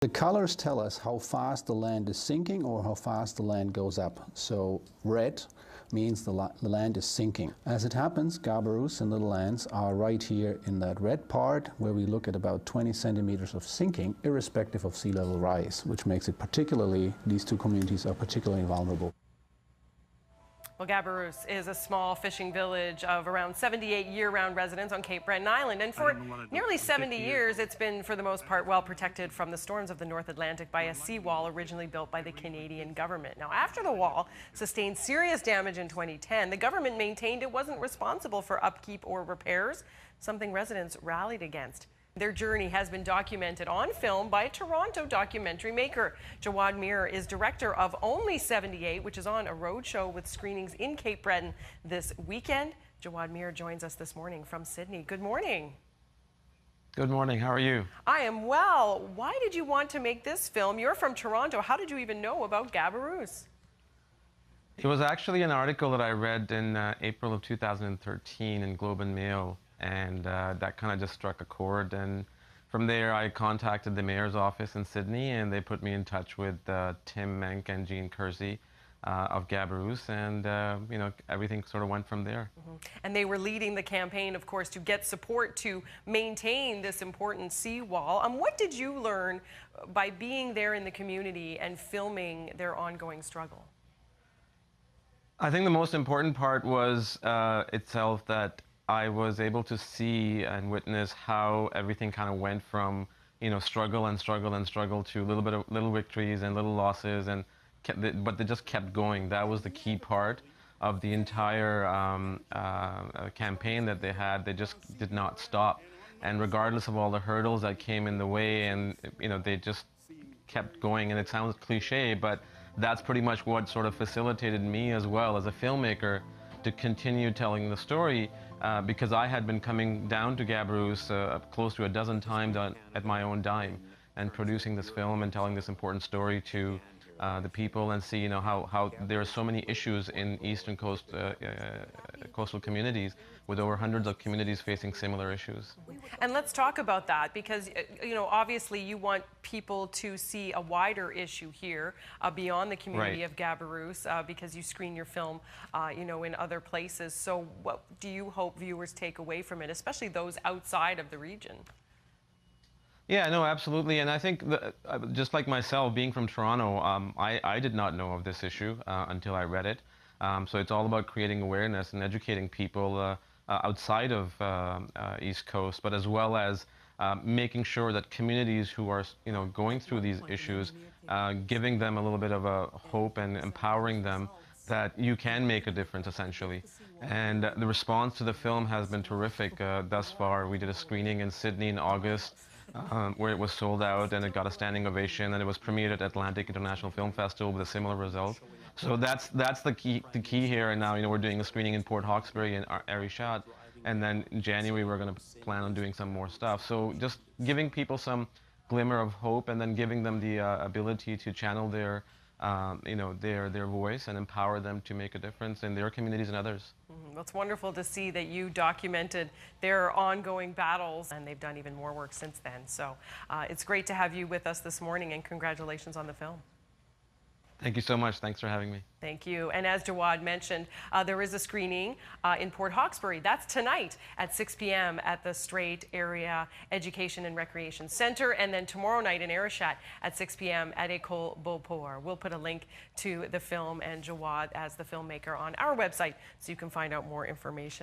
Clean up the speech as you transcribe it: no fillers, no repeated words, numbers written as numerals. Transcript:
The colors tell us how fast the land is sinking or how fast the land goes up. So red means the land is sinking. As it happens, Gabarus and Little Lands are right here in that red part where we look at about 20 centimeters of sinking, irrespective of sea level rise, which makes it these two communities are particularly vulnerable. Well, Gabarus is a small fishing village of around 78 year-round residents on Cape Breton Island. And for nearly 70 years, it's been, for the most part, well protected from the storms of the North Atlantic by a seawall originally built by the Canadian government. Now, after the wall sustained serious damage in 2010, the government maintained it wasn't responsible for upkeep or repairs, something residents rallied against. Their journey has been documented on film by a Toronto documentary maker. Jawad Mir is director of Only 78, which is on a roadshow with screenings in Cape Breton this weekend. Jawad Mir joins us this morning from Sydney. Good morning. Good morning. How are you? I am well. Why did you want to make this film? You're from Toronto. How did you even know about Gabarus? It was actually an article that I read in April of 2013 in Globe and Mail. And that kind of just struck a chord. And from there, I contacted the mayor's office in Sydney, and they put me in touch with Tim Menck and Jean Kersey of Gabarus, and you know, everything sort of went from there. And they were leading the campaign, of course, to get support to maintain this important seawall. What did you learn by being there in the community and filming their ongoing struggle? I think the most important part was itself that I was able to see and witness how everything kind of went from, you know, struggle and struggle and struggle to little victories and little losses, and but they just kept going. That was the key part of the entire campaign that they had. They just did not stop, and regardless of all the hurdles that came in the way, and you know, they just kept going. And it sounds cliche, but that's pretty much what sort of facilitated me as well as a filmmaker to continue telling the story. Because I had been coming down to Gabarus close to a dozen times at my own dime and producing this film and telling this important story to the people, and see, you know, how there are so many issues in eastern coastal communities, with over hundreds of communities facing similar issues. And let's talk about that, because you know, obviously you want people to see a wider issue here beyond the community of Gabarus, because you screen your film you know, in other places. So what do you hope viewers take away from it, especially those outside of the region? Yeah, no, absolutely. And I think that, just like myself, being from Toronto, I did not know of this issue until I read it. So it's all about creating awareness and educating people outside of East Coast, but as well as making sure that communities who are, you know, going through these issues, giving them a little bit of a hope and empowering them that you can make a difference, essentially. And the response to the film has been terrific thus far. We did a screening in Sydney in August, where it was sold out, and it got a standing ovation, and it was premiered at Atlantic International Film Festival with a similar result. So that's the key here. And now, you know, we're doing a screening in Port Hawkesbury and Arichat, and then in January we're going to plan on doing some more stuff. So just giving people some glimmer of hope, and then giving them the ability to channel their you know, their voice and empower them to make a difference in their communities and others. Well, it's wonderful to see that you documented their ongoing battles, and they've done even more work since then. So it's great to have you with us this morning, and congratulations on the film. Thank you so much. Thanks for having me. Thank you. And as Jawad mentioned, there is a screening in Port Hawkesbury. That's tonight at 6 p.m. at the Strait Area Education and Recreation Center, and then tomorrow night in Arichat at 6 p.m. at École Beauport. We'll put a link to the film and Jawad as the filmmaker on our website, so you can find out more information.